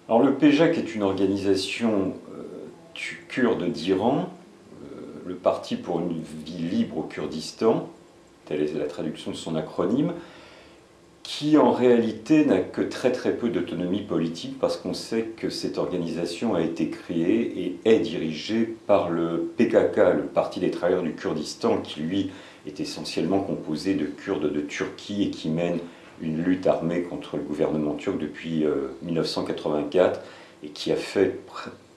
Alors le PJAK est une organisation kurde d'Iran, le Parti pour une vie libre au Kurdistan, telle est la traduction de son acronyme, qui en réalité n'a que très peu d'autonomie politique parce qu'on sait que cette organisation a été créée et est dirigée par le PKK, le Parti des travailleurs du Kurdistan, qui lui est essentiellement composé de Kurdes de Turquie et qui mène une lutte armée contre le gouvernement turc depuis 1984 et qui a fait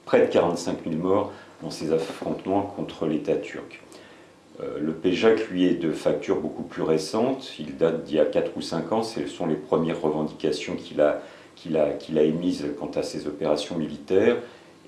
près de 45 000 morts dans ses affrontements contre l'État turc. Le PJAK, lui, est de facture beaucoup plus récente, il date d'il y a 4 ou 5 ans, ce sont les premières revendications qu'il a émises quant à ses opérations militaires.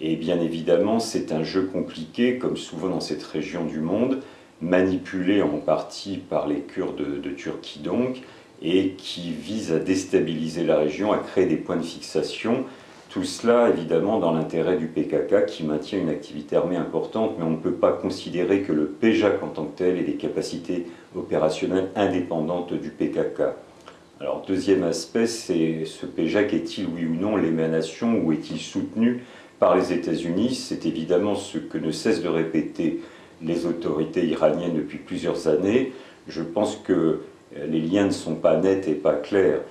Et bien évidemment, c'est un jeu compliqué, comme souvent dans cette région du monde, manipulé en partie par les Kurdes de Turquie donc, et qui vise à déstabiliser la région, à créer des points de fixation. Tout cela, évidemment, dans l'intérêt du PKK qui maintient une activité armée importante, mais on ne peut pas considérer que le PJAK en tant que tel ait des capacités opérationnelles indépendantes du PKK. Alors, deuxième aspect, c'est ce PJAK est-il oui ou non l'émanation ou est-il soutenu par les États-Unis? C'est évidemment ce que ne cessent de répéter les autorités iraniennes depuis plusieurs années. Je pense que les liens ne sont pas nets et pas clairs.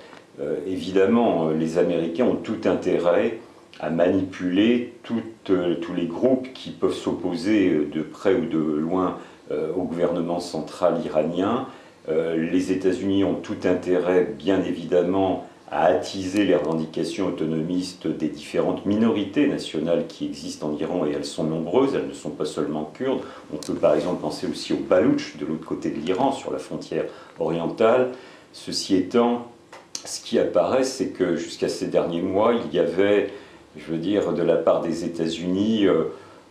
Évidemment, les Américains ont tout intérêt à manipuler tous les groupes qui peuvent s'opposer de près ou de loin au gouvernement central iranien. Les États-Unis ont tout intérêt, bien évidemment, à attiser les revendications autonomistes des différentes minorités nationales qui existent en Iran, et elles sont nombreuses, elles ne sont pas seulement kurdes. On peut par exemple penser aussi aux Baloutches de l'autre côté de l'Iran, sur la frontière orientale. Ceci étant, ce qui apparaît, c'est que jusqu'à ces derniers mois, il y avait, je veux dire, de la part des États-Unis,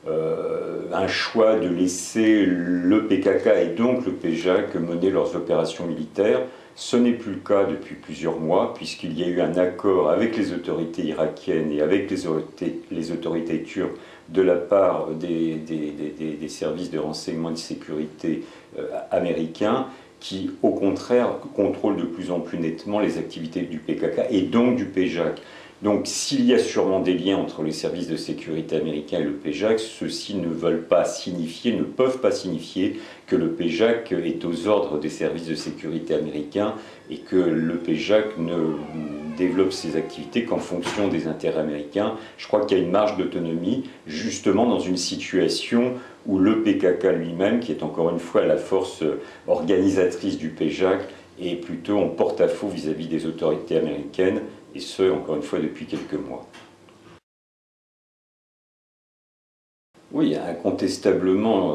un choix de laisser le PKK et donc le PJAK mener leurs opérations militaires. Ce n'est plus le cas depuis plusieurs mois, puisqu'il y a eu un accord avec les autorités irakiennes et avec les autorités turques de la part des services de renseignement et de sécurité américains, qui, au contraire, contrôlent de plus en plus nettement les activités du PKK et donc du PJAK. Donc, s'il y a sûrement des liens entre les services de sécurité américains et le PJAK, ceux-ci ne veulent pas signifier, ne peuvent pas signifier que le PJAK est aux ordres des services de sécurité américains et que le PJAK ne développe ses activités qu'en fonction des intérêts américains. Je crois qu'il y a une marge d'autonomie, justement dans une situation où le PKK lui-même, qui est encore une fois la force organisatrice du PJAK, est plutôt en porte-à-faux vis-à-vis des autorités américaines, et ce, encore une fois, depuis quelques mois. Oui, incontestablement,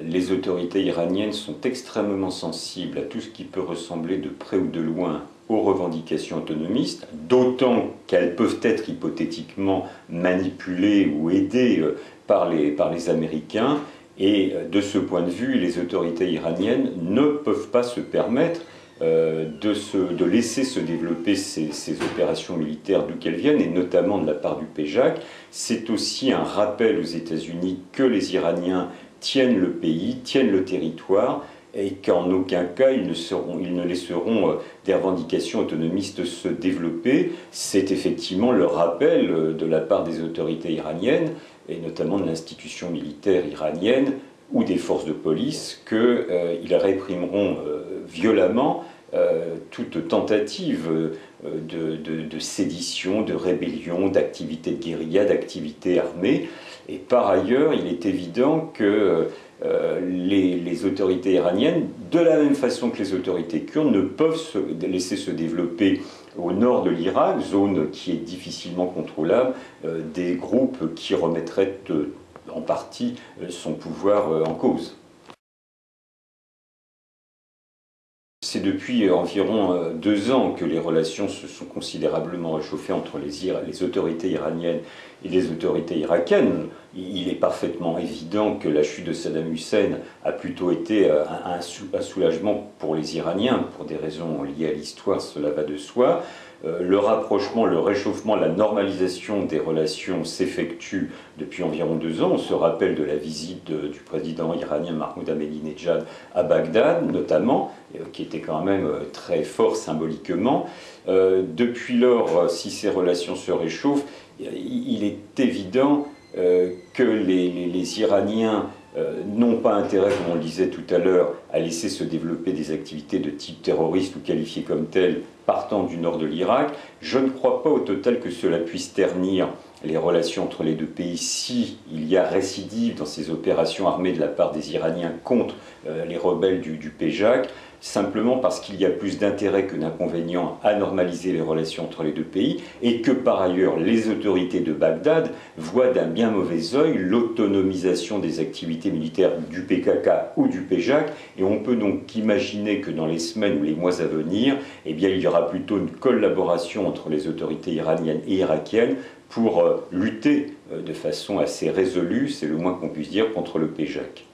les autorités iraniennes sont extrêmement sensibles à tout ce qui peut ressembler de près ou de loin aux revendications autonomistes, d'autant qu'elles peuvent être hypothétiquement manipulées ou aidées par les Américains. Et de ce point de vue, les autorités iraniennes ne peuvent pas se permettre de laisser se développer ces opérations militaires d'où qu'elles viennent, et notamment de la part du PJAK. C'est aussi un rappel aux États-Unis que les Iraniens tiennent le pays, tiennent le territoire, et qu'en aucun cas ils ne laisseront des revendications autonomistes se développer. C'est effectivement le rappel de la part des autorités iraniennes, et notamment de l'institution militaire iranienne ou des forces de police, qu'ils réprimeront violemment toute tentative de sédition, de rébellion, d'activité de guérilla, d'activité armée. Et par ailleurs, il est évident que les autorités iraniennes, de la même façon que les autorités kurdes, ne peuvent laisser se développer au nord de l'Irak, zone qui est difficilement contrôlable, des groupes qui remettraient en partie son pouvoir en cause. C'est depuis environ 2 ans que les relations se sont considérablement réchauffées entre les autorités iraniennes et les autorités irakiennes. Il est parfaitement évident que la chute de Saddam Hussein a plutôt été un soulagement pour les Iraniens, pour des raisons liées à l'histoire, cela va de soi. Le rapprochement, le réchauffement, la normalisation des relations s'effectue depuis environ 2 ans. On se rappelle de la visite du président iranien Mahmoud Ahmadinejad à Bagdad, notamment, qui était quand même très fort symboliquement. Depuis lors, si ces relations se réchauffent, il est évident que les Iraniens n'ont pas intérêt, comme on le disait tout à l'heure, à laisser se développer des activités de type terroriste ou qualifiées comme telles partant du nord de l'Irak. Je ne crois pas au total que cela puisse ternir les relations entre les deux pays si il y a récidive dans ces opérations armées de la part des Iraniens contre les rebelles du PJAK, simplement parce qu'il y a plus d'intérêt que d'inconvénients à normaliser les relations entre les deux pays et que par ailleurs les autorités de Bagdad voient d'un bien mauvais œil l'autonomisation des activités militaires du PKK ou du PJAK, et on peut donc imaginer que dans les semaines ou les mois à venir, eh bien, il y aura plutôt une collaboration entre les autorités iraniennes et irakiennes pour lutter de façon assez résolue, c'est le moins qu'on puisse dire, contre le PJAK.